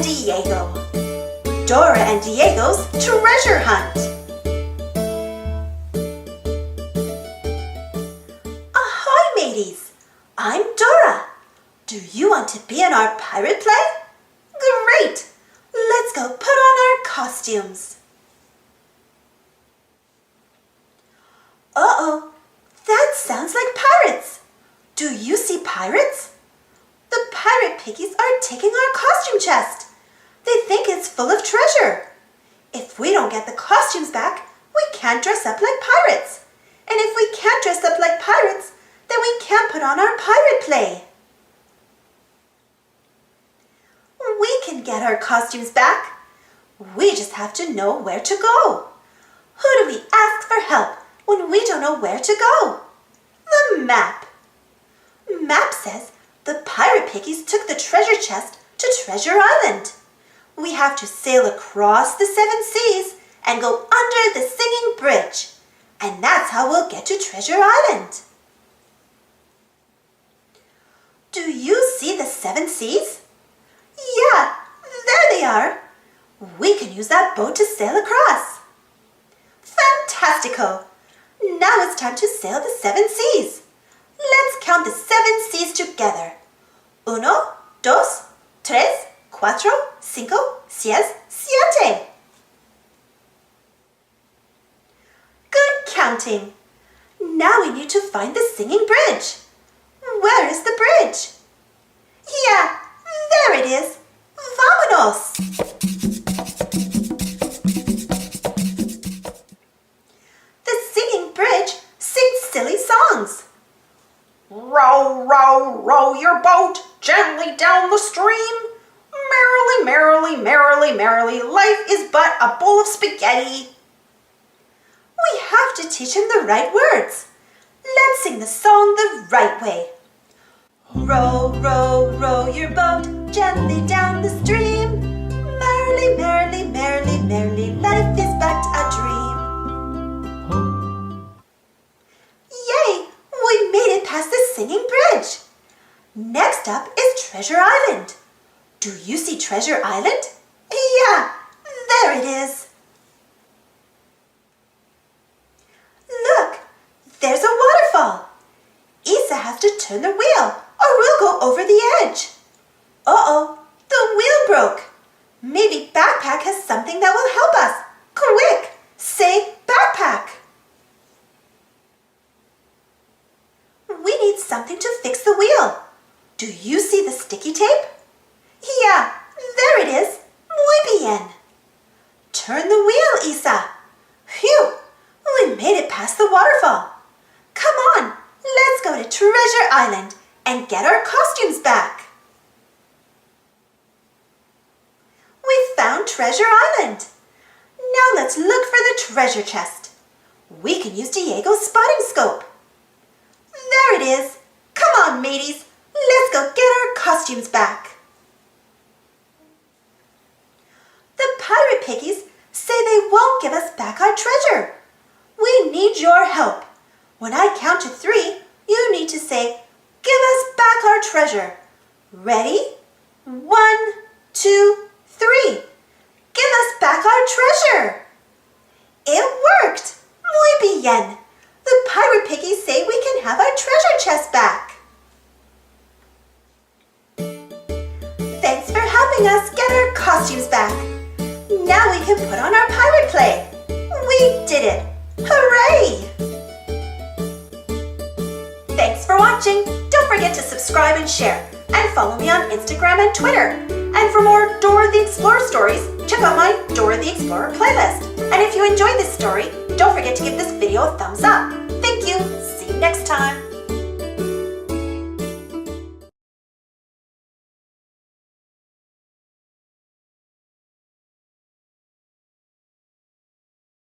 Diego. Dora and Diego's treasure hunt. Ahoy, mateys! I'm Dora. Do you want to be in our pirate play? Great! Let's go put on our costumes. Uh-oh, that sounds like pirates. Do you see pirates? The pirate piggies are taking our costume chest. They think it's full of treasure. If we don't get the costumes back, we can't dress up like pirates. And if we can't dress up like pirates, then we can't put on our pirate play. We can get our costumes back. We just have to know where to go. Who do we ask for help when we don't know where to go? The map. Map says the pirate piggies took the treasure chest to Treasure Island. We have to sail across the 7 seas and go under the singing bridge. And that's how we'll get to Treasure Island. Do you see the 7 seas? Yeah, there they are. We can use that boat to sail across. Fantastico! Now it's time to sail the 7 seas. Let's count the 7 seas together. 1, 2, 3, 4, 5, 6, 7. Good counting. Now we need to find the singing bridge. Where is the bridge? Yeah, there it is. Vámonos! The singing bridge sings silly songs. Row, row, row your boat gently down the stream. Merrily, merrily, merrily, merrily, life is but a bowl of spaghetti. We have to teach him the right words. Let's sing the song the right way. Row, row, row your boat gently down the stream. Merrily, merrily, merrily, merrily, life is but a dream. Yay! We made it past the singing bridge. Next up is Treasure Island. Do you see Treasure Island? Yeah, there it is. Look, there's a waterfall. Isa has to turn the wheel or we'll go over the edge. Uh-oh, the wheel broke. Maybe Backpack has something that will help us. Quick, say Backpack. We need something to fix the wheel. Do you see the sticky tape? Yeah, there it is. Muy bien. Turn the wheel, Isa. Phew, we made it past the waterfall. Come on, let's go to Treasure Island and get our costumes back. We found Treasure Island. Now let's look for the treasure chest. We can use Diego's spotting scope. There it is. Come on, mateys. Let's go get our costumes back. The pirate piggies say they won't give us back our treasure. We need your help. When I count to 3, you need to say, "Give us back our treasure." Ready? 1, 2, 3. Give us back our treasure. It worked. Muy bien. The pirate piggies say we can have our treasure chest back. Thanks for helping us get our costumes back. Now we can put on our pirate play. We did it. Hooray! Thanks for watching. Don't forget to subscribe and share. And follow me on Instagram and Twitter. And for more Dora the Explorer stories, check out my Dora the Explorer playlist. And if you enjoyed this story, don't forget to give this video a thumbs up. Thank you. See you next time.